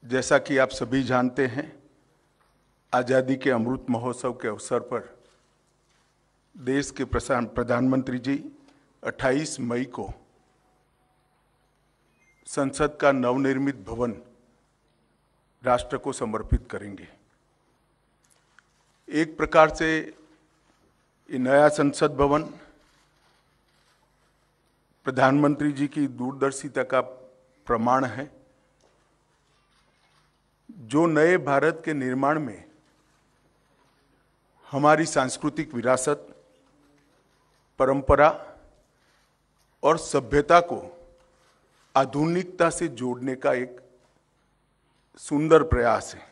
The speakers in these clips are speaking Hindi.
जैसा कि आप सभी जानते हैं, आज़ादी के अमृत महोत्सव के अवसर पर देश के प्रधानमंत्री जी 28 मई को संसद का नवनिर्मित भवन राष्ट्र को समर्पित करेंगे। एक प्रकार से ये नया संसद भवन प्रधानमंत्री जी की दूरदर्शिता का प्रमाण है, जो नए भारत के निर्माण में हमारी सांस्कृतिक विरासत, परंपरा और सभ्यता को आधुनिकता से जोड़ने का एक सुंदर प्रयास है।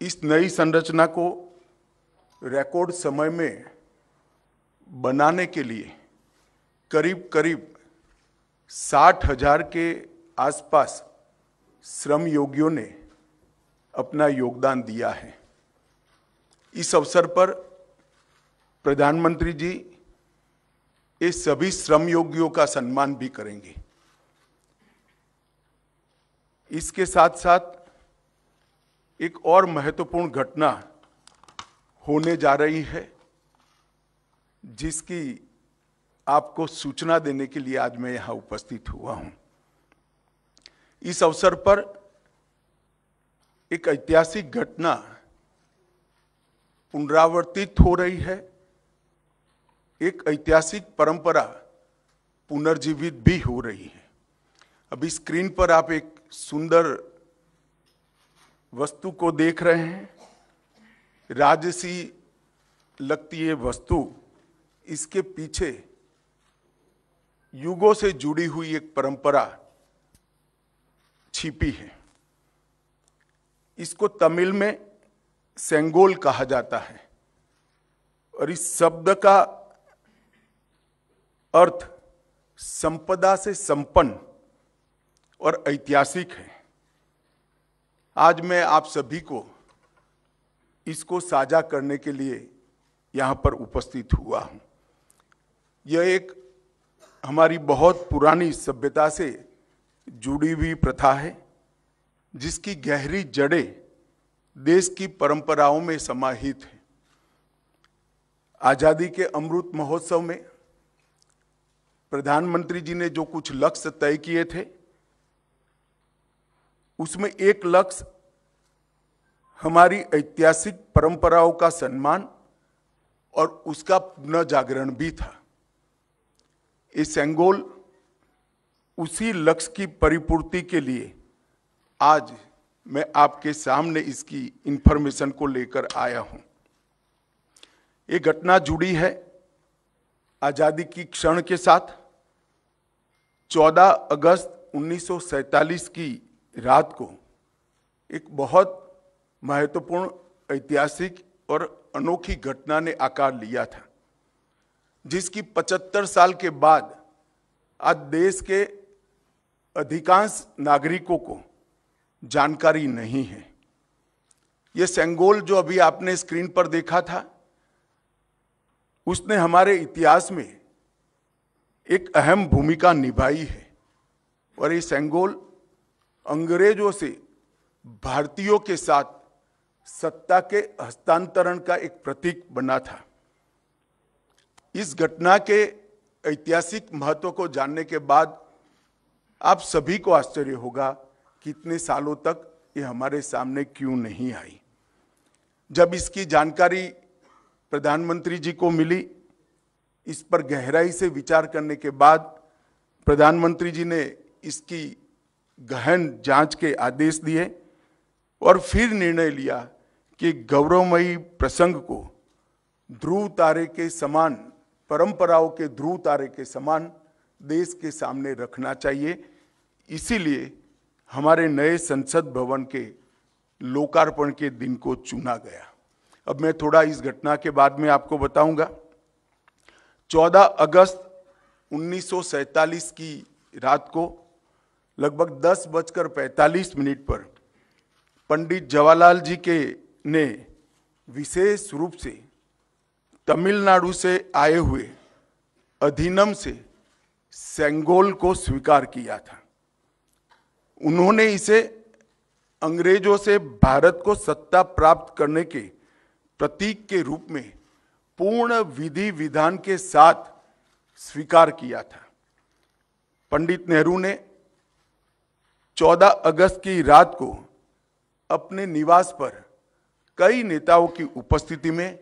इस नई संरचना को रिकॉर्ड समय में बनाने के लिए करीब करीब 60,000 के आसपास श्रम योगियों ने अपना योगदान दिया है। इस अवसर पर प्रधानमंत्री जी इस सभी श्रम योगियों का सम्मान भी करेंगे। इसके साथ साथ एक और महत्वपूर्ण घटना होने जा रही है, जिसकी आपको सूचना देने के लिए आज मैं यहां उपस्थित हुआ हूं। इस अवसर पर एक ऐतिहासिक घटना पुनरावर्तित हो रही है। एक ऐतिहासिक परंपरा पुनर्जीवित भी हो रही है। अभी स्क्रीन पर आप एक सुंदर वस्तु को देख रहे हैं। राजसी लगती है वस्तु, इसके पीछे युगों से जुड़ी हुई एक परंपरा छिपी है। इसको तमिल में सेंगोल कहा जाता है और इस शब्द का अर्थ संपदा से संपन्न और ऐतिहासिक है। आज मैं आप सभी को इसको साझा करने के लिए यहां पर उपस्थित हुआ हूं। यह एक हमारी बहुत पुरानी सभ्यता से जुड़ी हुई प्रथा है, जिसकी गहरी जड़ें देश की परंपराओं में समाहित है। आजादी के अमृत महोत्सव में प्रधानमंत्री जी ने जो कुछ लक्ष्य तय किए थे, उसमें एक लक्ष्य हमारी ऐतिहासिक परंपराओं का सम्मान और उसका पुनर्जागरण भी था। ये सेंगोल उसी लक्ष्य की परिपूर्ति के लिए आज मैं आपके सामने इसकी इंफॉर्मेशन को लेकर आया हूं। ये घटना जुड़ी है आजादी की क्षण के साथ। 14 अगस्त 1947 की रात को एक बहुत महत्वपूर्ण ऐतिहासिक और अनोखी घटना ने आकार लिया था, जिसकी 75 साल के बाद आज देश के अधिकांश नागरिकों को जानकारी नहीं है। यह सेंगोल जो अभी आपने स्क्रीन पर देखा था, उसने हमारे इतिहास में एक अहम भूमिका निभाई है और ये सेंगोल अंग्रेजों से भारतीयों के साथ सत्ता के हस्तांतरण का एक प्रतीक बना था। इस घटना के ऐतिहासिक महत्व को जानने के बाद आप सभी को आश्चर्य होगा कि इतने सालों तक ये हमारे सामने क्यों नहीं आई। जब इसकी जानकारी प्रधानमंत्री जी को मिली, इस पर गहराई से विचार करने के बाद प्रधानमंत्री जी ने इसकी गहन जांच के आदेश दिए और फिर निर्णय लिया कि गौरवमयी प्रसंग को ध्रुव तारे के समान, परंपराओं के ध्रुव तारे के समान देश के सामने रखना चाहिए। इसीलिए हमारे नए संसद भवन के लोकार्पण के दिन को चुना गया। अब मैं थोड़ा इस घटना के बाद में आपको बताऊंगा। 14 अगस्त 1947 की रात को लगभग 10:45 पर पंडित जवाहरलाल जी के ने विशेष रूप से तमिलनाडु से आए हुए अधिनम से सेंगोल को स्वीकार किया था। उन्होंने इसे अंग्रेजों से भारत को सत्ता प्राप्त करने के प्रतीक के रूप में पूर्ण विधि विधान के साथ स्वीकार किया था। पंडित नेहरू ने 14 अगस्त की रात को अपने निवास पर कई नेताओं की उपस्थिति में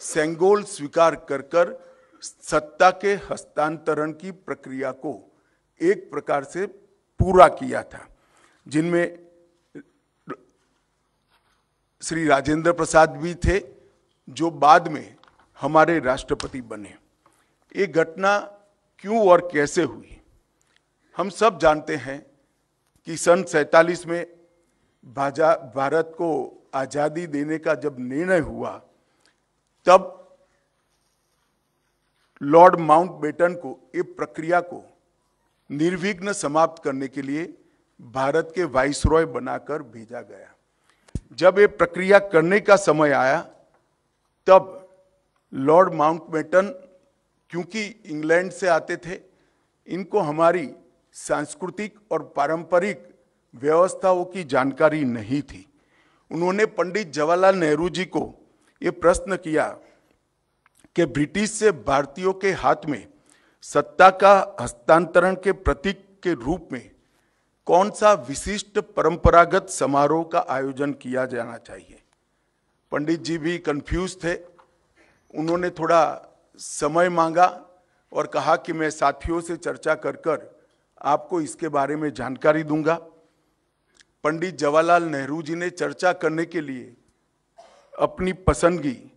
सेंगोल स्वीकार कर सत्ता के हस्तांतरण की प्रक्रिया को एक प्रकार से पूरा किया था, जिनमें श्री राजेंद्र प्रसाद भी थे, जो बाद में हमारे राष्ट्रपति बने। ये घटना क्यों और कैसे हुई, हम सब जानते हैं कि सन 47 में भारत को आजादी देने का जब निर्णय हुआ, तब लॉर्ड माउंटबेटन को ये प्रक्रिया को निर्विघ्न समाप्त करने के लिए भारत के वाइसरॉय बनाकर भेजा गया। जब ये प्रक्रिया करने का समय आया, तब लॉर्ड माउंटबेटन, क्योंकि इंग्लैंड से आते थे, इनको हमारी सांस्कृतिक और पारंपरिक व्यवस्थाओं की जानकारी नहीं थी। उन्होंने पंडित जवाहरलाल नेहरू जी को ये प्रश्न किया कि ब्रिटिश से भारतीयों के हाथ में सत्ता का हस्तांतरण के प्रतीक के रूप में कौन सा विशिष्ट परंपरागत समारोह का आयोजन किया जाना चाहिए। पंडित जी भी कंफ्यूज थे। उन्होंने थोड़ा समय मांगा और कहा कि मैं साथियों से चर्चा कर आपको इसके बारे में जानकारी दूंगा। पंडित जवाहरलाल नेहरू जी ने चर्चा करने के लिए अपनी पसंदगी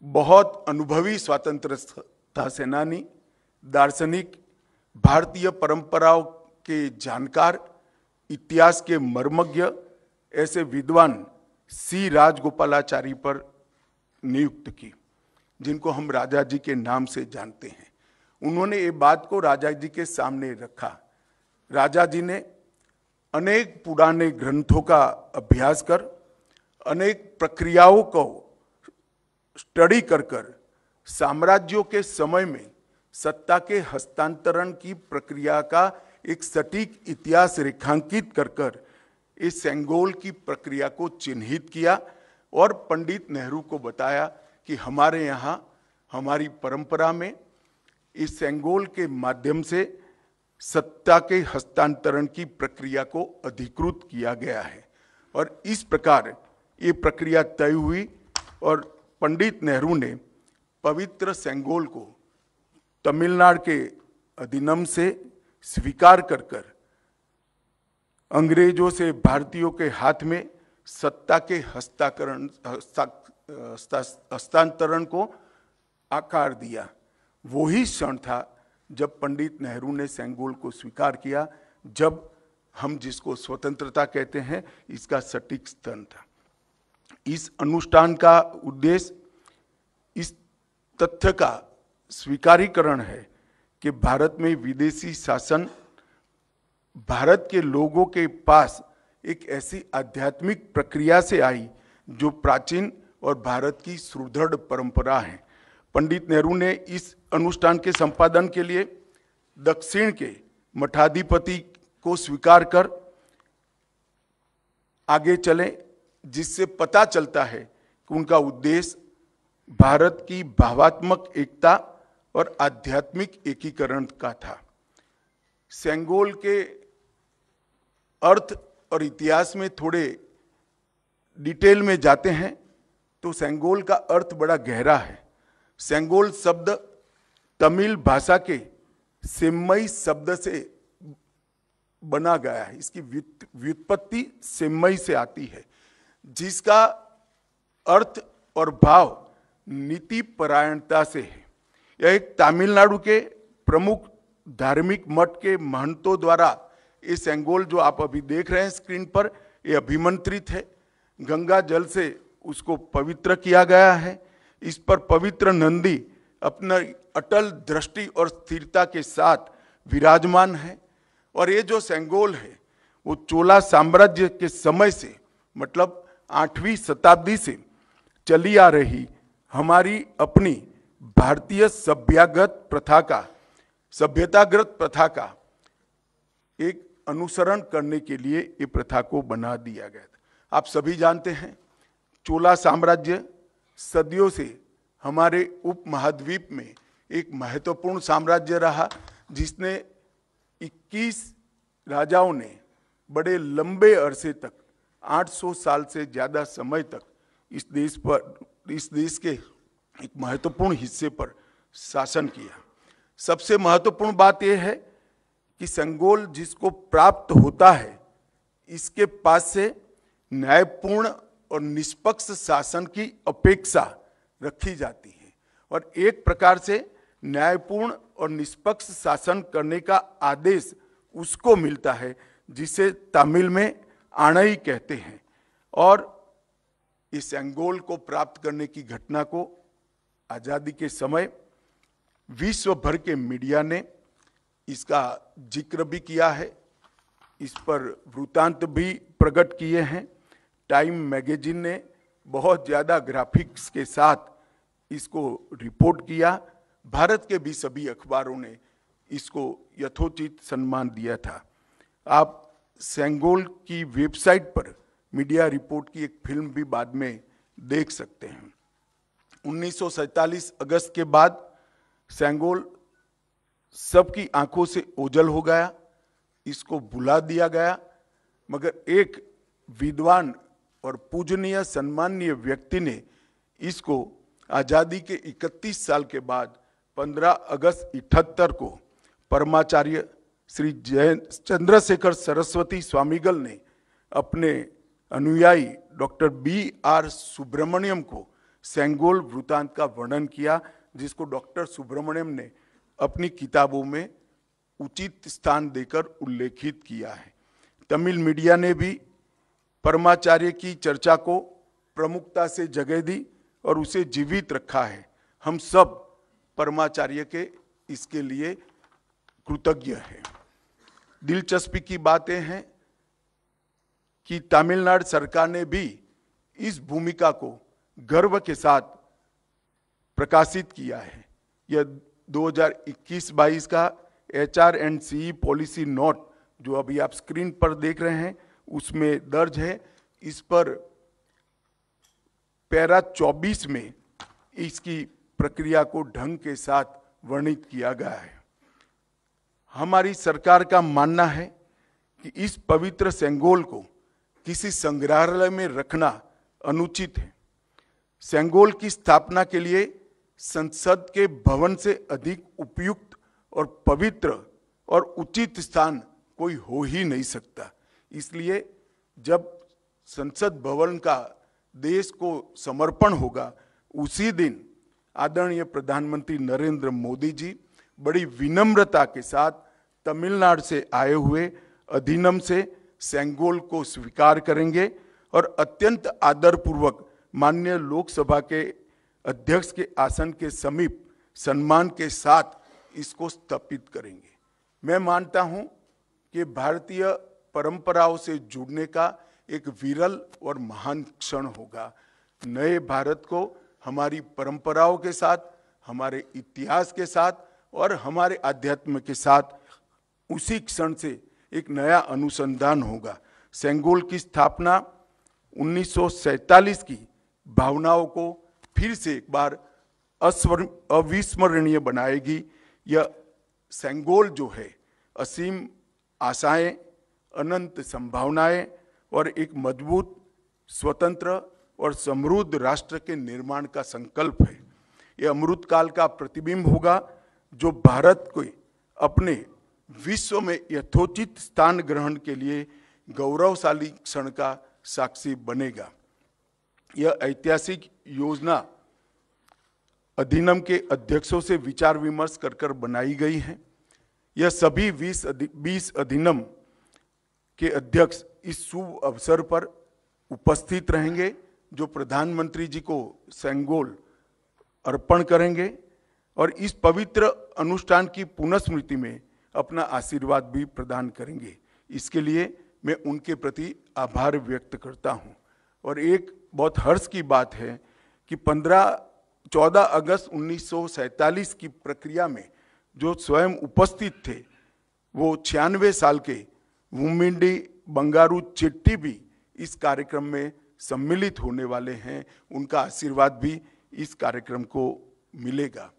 बहुत अनुभवी स्वतंत्रता सेनानी, दार्शनिक, भारतीय परंपराओं के जानकार, इतिहास के मर्मज्ञ ऐसे विद्वान सी राजगोपालाचारी पर नियुक्त की, जिनको हम राजा जी के नाम से जानते हैं। उन्होंने ये बात को राजा जी के सामने रखा। राजा जी ने अनेक पुराने ग्रंथों का अभ्यास कर, अनेक प्रक्रियाओं को स्टडी कर साम्राज्यों के समय में सत्ता के हस्तांतरण की प्रक्रिया का एक सटीक इतिहास रेखांकित कर इस सेंगोल की प्रक्रिया को चिन्हित किया और पंडित नेहरू को बताया कि हमारे यहाँ हमारी परंपरा में इस सेंगोल के माध्यम से सत्ता के हस्तांतरण की प्रक्रिया को अधिकृत किया गया है। और इस प्रकार ये प्रक्रिया तय हुई और पंडित नेहरू ने पवित्र सेंगोल को तमिलनाडु के अधिनियम से स्वीकार कर अंग्रेजों से भारतीयों के हाथ में सत्ता के हस्तांतरण को आकार दिया। वही क्षण था जब पंडित नेहरू ने सेंगोल को स्वीकार किया, जब हम जिसको स्वतंत्रता कहते हैं, इसका सटीक क्षण था। इस अनुष्ठान का उद्देश्य इस तथ्य का स्वीकारीकरण है कि भारत में विदेशी शासन भारत के लोगों के पास एक ऐसी आध्यात्मिक प्रक्रिया से आई जो प्राचीन और भारत की सुदृढ़ परंपरा है। पंडित नेहरू ने इस अनुष्ठान के संपादन के लिए दक्षिण के मठाधिपति को स्वीकार कर आगे चले, जिससे पता चलता है कि उनका उद्देश्य भारत की भावात्मक एकता और आध्यात्मिक एकीकरण का था। सेंगोल के अर्थ और इतिहास में थोड़े डिटेल में जाते हैं तो सेंगोल का अर्थ बड़ा गहरा है। सेंगोल शब्द तमिल भाषा के सेम्मई शब्द से बना गया है। इसकी व्युत्पत्ति सेम्मई से आती है, जिसका अर्थ और भाव नीति परायणता से है। यह एक तमिलनाडु के प्रमुख धार्मिक मठ के महंतों द्वारा ये सेंगोल जो आप अभी देख रहे हैं स्क्रीन पर, ये अभिमंत्रित है। गंगा जल से उसको पवित्र किया गया है। इस पर पवित्र नंदी अपना अटल दृष्टि और स्थिरता के साथ विराजमान है। और ये जो सेंगोल है वो चोला साम्राज्य के समय से, मतलब 8वीं शताब्दी से चली आ रही हमारी अपनी भारतीय सभ्यतागत प्रथा का एक अनुसरण करने के लिए ये प्रथा को बना दिया गया था। आप सभी जानते हैं, चोला साम्राज्य सदियों से हमारे उपमहाद्वीप में एक महत्वपूर्ण साम्राज्य रहा, जिसने 21 राजाओं ने बड़े लंबे अरसे तक 800 साल से ज्यादा समय तक इस देश के एक महत्वपूर्ण हिस्से पर शासन किया। सबसे महत्वपूर्ण बात यह है कि सेंगोल जिसको प्राप्त होता है, इसके पास से न्यायपूर्ण और निष्पक्ष शासन की अपेक्षा रखी जाती है और एक प्रकार से न्यायपूर्ण और निष्पक्ष शासन करने का आदेश उसको मिलता है, जिसे तमिल में आणई कहते हैं। और इस सेंगोल को प्राप्त करने की घटना को आजादी के समय विश्व भर के मीडिया ने इसका जिक्र भी किया है, इस पर वृत्तांत भी प्रकट किए हैं। टाइम मैगजीन ने बहुत ज़्यादा ग्राफिक्स के साथ इसको रिपोर्ट किया। भारत के भी सभी अखबारों ने इसको यथोचित सम्मान दिया था। आप सेंगोल की वेबसाइट पर मीडिया रिपोर्ट की एक फिल्म भी बाद में देख सकते हैं। 1947 अगस्त के बाद सेंगोल सबकी आंखों से ओझल हो गया, इसको भुला दिया गया, मगर एक विद्वान और पूजनीय सम्माननीय व्यक्ति ने इसको आजादी के 31 साल के बाद 15 अगस्त 78 को परमाचार्य श्री चंद्रशेखर सरस्वती स्वामीगल ने अपने अनुयायी डॉक्टर B.R. सुब्रमण्यम को सेंगोल वृत्तांत का वर्णन किया, जिसको डॉक्टर सुब्रमण्यम ने अपनी किताबों में उचित स्थान देकर उल्लेखित किया है। तमिल मीडिया ने भी परमाचार्य की चर्चा को प्रमुखता से जगह दी और उसे जीवित रखा है। हम सब परमाचार्य के इसके लिए कृतज्ञ हैं। दिलचस्पी की बातें हैं कि तमिलनाडु सरकार ने भी इस भूमिका को गर्व के साथ प्रकाशित किया है। यह 2021-22 का HR&CE पॉलिसी नोट जो अभी आप स्क्रीन पर देख रहे हैं उसमें दर्ज है। इस पर पैरा 24 में इसकी प्रक्रिया को ढंग के साथ वर्णित किया गया है। हमारी सरकार का मानना है कि इस पवित्र सेंगोल को किसी संग्रहालय में रखना अनुचित है। सेंगोल की स्थापना के लिए संसद के भवन से अधिक उपयुक्त और पवित्र और उचित स्थान कोई हो ही नहीं सकता। इसलिए जब संसद भवन का देश को समर्पण होगा, उसी दिन आदरणीय प्रधानमंत्री नरेंद्र मोदी जी बड़ी विनम्रता के साथ तमिलनाडु से आए हुए अधिनियम से सेंगोल को स्वीकार करेंगे और अत्यंत आदरपूर्वक माननीय लोकसभा के अध्यक्ष के आसन के समीप सम्मान के साथ इसको स्थापित करेंगे। मैं मानता हूं कि भारतीय परंपराओं से जुड़ने का एक विरल और महान क्षण होगा। नए भारत को हमारी परंपराओं के साथ, हमारे इतिहास के साथ और हमारे अध्यात्म के साथ उसी क्षण से एक नया अनुसंधान होगा। सेंगोल की स्थापना 1947 की भावनाओं को फिर से एक बार अविस्मरणीय बनाएगी। यह सेंगोल जो है असीम आशाएं, अनंत संभावनाएं और एक मजबूत, स्वतंत्र और समृद्ध राष्ट्र के निर्माण का संकल्प है। यह अमृत काल का प्रतिबिंब होगा जो भारत को अपने विश्व में यथोचित स्थान ग्रहण के लिए गौरवशाली क्षण का साक्षी बनेगा। यह ऐतिहासिक योजना अधिनियम के अध्यक्षों से विचार विमर्श कर बनाई गई है। यह सभी 20 अधिनियम के अध्यक्ष इस शुभ अवसर पर उपस्थित रहेंगे, जो प्रधानमंत्री जी को सेंगोल अर्पण करेंगे और इस पवित्र अनुष्ठान की पुनःस्मृति में अपना आशीर्वाद भी प्रदान करेंगे। इसके लिए मैं उनके प्रति आभार व्यक्त करता हूं। और एक बहुत हर्ष की बात है कि 14 अगस्त 1947 की प्रक्रिया में जो स्वयं उपस्थित थे वो 96 साल के वुमिंडी बंगारू चेट्टी भी इस कार्यक्रम में सम्मिलित होने वाले हैं। उनका आशीर्वाद भी इस कार्यक्रम को मिलेगा।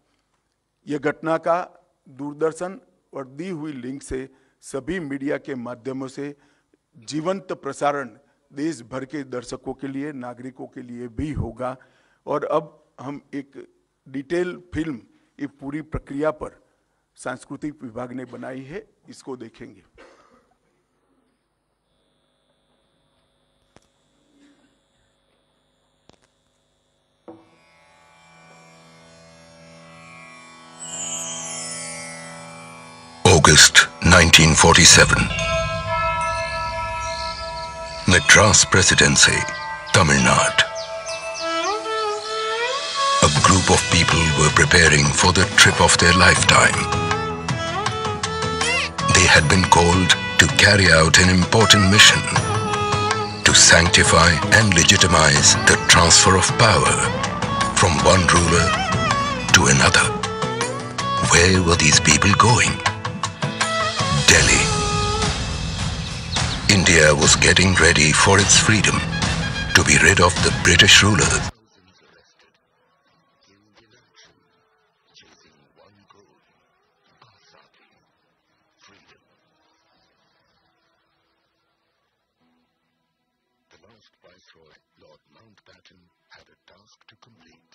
यह घटना का दूरदर्शन और दी हुई लिंक से सभी मीडिया के माध्यमों से जीवंत प्रसारण देश भर के दर्शकों के लिए, नागरिकों के लिए भी होगा। और अब हम एक डिटेल फिल्म ये पूरी प्रक्रिया पर सांस्कृतिक विभाग ने बनाई है, इसको देखेंगे। August 1947. Madras Presidency, Tamil Nadu. A group of people were preparing for the trip of their lifetime. They had been called to carry out an important mission to sanctify and legitimize the transfer of power from one ruler to another. Where were these people going? Delhi. India was getting ready for its freedom, to be rid of the British rulers. The last Viceroy, Lord Mountbatten, had a task to complete,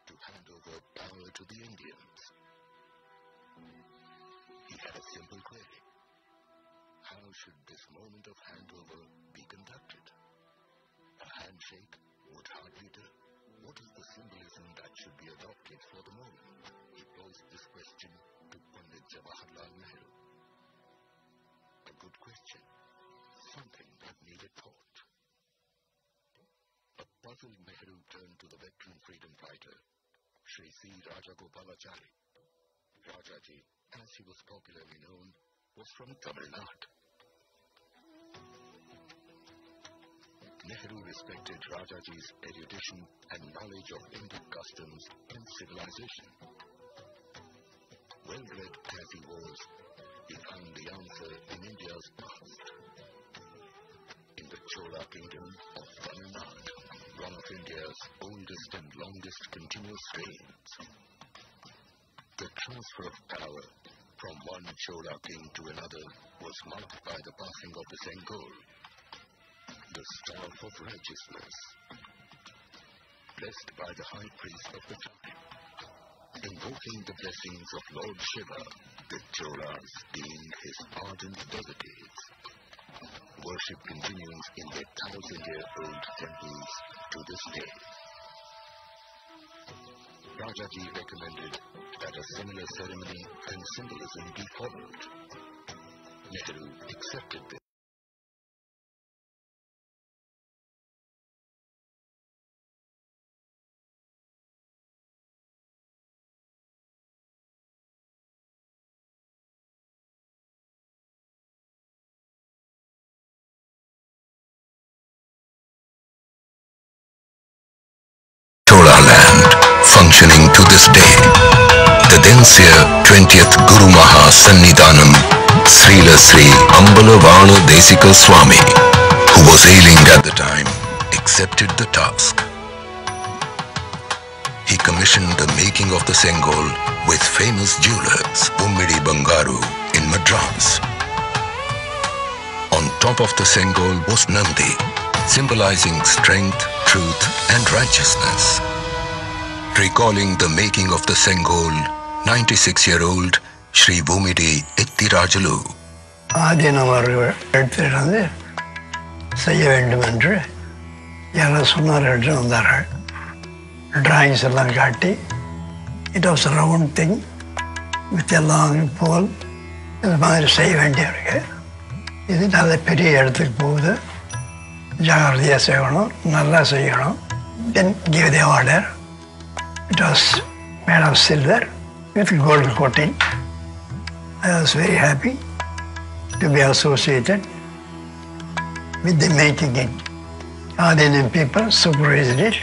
to hand over power to the Indians. He had a simple query. How should this moment of handover be conducted? A handshake would hardly do. What is the symbolism that should be adopted for the moment? He posed this question to Pandit Jawaharlal Nehru. A good question. Something that needed thought. A puzzled Nehru turned to the veteran freedom fighter, Shri C. Rajagopalachari. Rajaji, as he was popularly known, was from Tamil Nadu. Nehru respected Rajaji's erudition and knowledge of Indic customs and civilization. Well-read as he was, he found the answer in India's past. In the Chola kingdom of Tamil Nadu, one of India's oldest and longest continuous reigns. The transfer of power from one Chola king to another was marked by the passing of the Sengol, the staff of righteousness, blessed by the high priest of the time. Invoking the blessings of Lord Shiva, the Cholas being his ardent devotees. Worship continues in their 1,000-year-old temples to this day. Rajaji recommended that a similar ceremony and symbolism be followed. Nehru accepted this. Chola land functioning to this day. The then seer 20th Guru Maha Sannidhanam Srila Sri Ambalavana Desika Swami, who was ailing at the time, accepted the task. He commissioned the making of the Sengol with famous jewelers Vumidi Bangaru in Madras. On top of the Sengol was Nandi, symbolizing strength, truth and righteousness. Recalling the making of the Sengol, 96-year-old Shri Vumidi Ettirajalu. ஆதி அவர்கள் எடுத்துட்டு செய்ய வேண்டும் என்று யாரும் சொன்னார் என்று வந்தார்கள். டிராயிங்ஸ் எல்லாம் காட்டி it was round thing with எல்லாம் போல் இது மாதிரி செய்ய வேண்டியிருக்கு. இது நல்ல பெரிய இடத்துக்கு போகுது, ஜாகிரதையாக செய்யணும், நல்லா செய்யணும். தென் give the order. It was made of silver with gold coating. I was very happy to be associated with the making it. Indian people supervised it.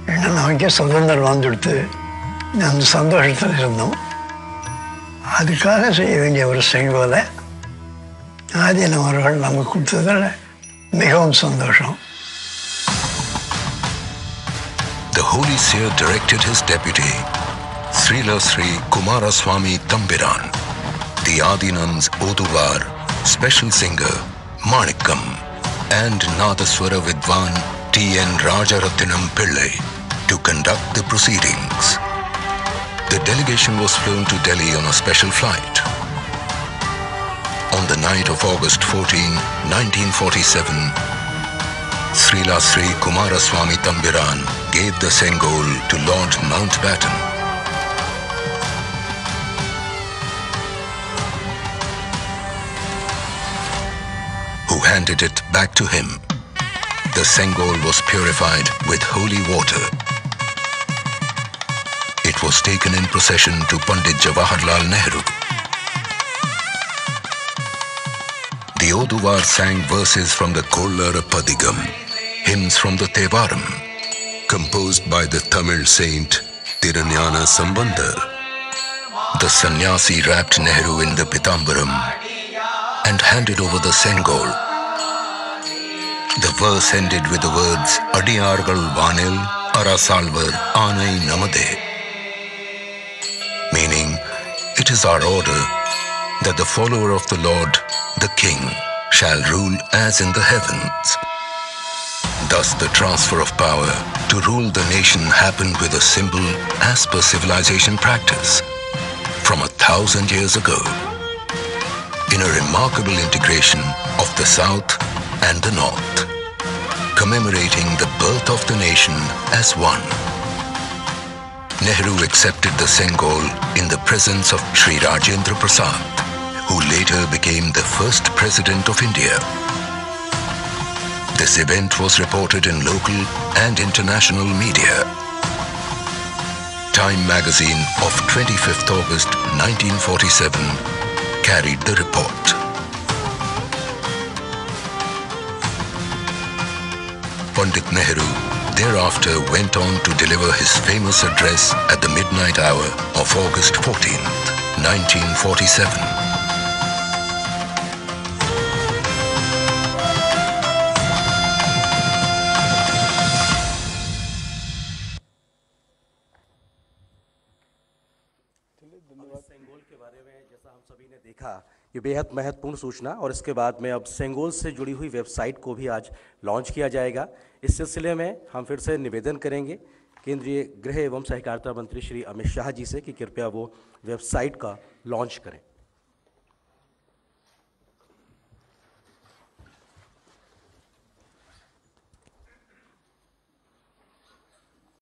And நமக்கு சுதந்திரம் வந்துடுத்து அந்த சந்தோஷத்தில் இருந்தோம். அதுக்காக செய்ய வேண்டிய ஒரு செங்கோலை ஆதீனம் அவர்கள் நமக்கு கொடுத்ததில் மிகவும் சந்தோஷம். The Holy Seer directed his deputy, Srila Sri Kumaraswamy Thambiran, the Adinam's Oduvar, special singer Manikam, and Nadaswara Vidwan T.N. Rajarathinam Pillai to conduct the proceedings. The delegation was flown to Delhi on a special flight. On the night of August 14, 1947, Srila Sri Kumaraswamy Thambiran gave the Sengol to Lord Mountbatten. Who handed it back to him. The Sengol was purified with holy water. It was taken in procession to Pandit Jawaharlal Nehru. The Oduvar sang verses from the Kollara Padigam, hymns from the Tevaram, composed by the Tamil saint Tirunjana Sambandar. The sannyasi wrapped Nehru in the Pitambaram and handed over the Sengol. The verse ended with the words Adiyargal Vanil Arasalvar Anai Namade, meaning it is our order that the follower of the Lord, the King, shall rule as in the heavens. Thus the transfer of power to rule the nation happened with a symbol as per civilization practice from 1,000 years ago, in a remarkable integration of the South and the North, commemorating the birth of the nation as one. Nehru accepted the Sengol in the presence of Sri Rajendra Prasad, who later became the first president of India. This event was reported in local and international media. Time magazine of 25th August 1947 carried the report. Pandit Nehru thereafter went on to deliver his famous address at the midnight hour of August 14th, 1947. Sengol के बारे में जैसा हम सभी ने देखा, ये बेहद महत्वपूर्ण सूचना, और इसके बाद में अब सेंगोल से जुड़ी हुई वेबसाइट को भी आज लॉन्च किया जाएगा। इस सिलसिले में हम फिर से निवेदन करेंगे केंद्रीय गृह एवं सहकारिता मंत्री श्री अमित शाह जी से कि कृपया वो वेबसाइट का लॉन्च करें।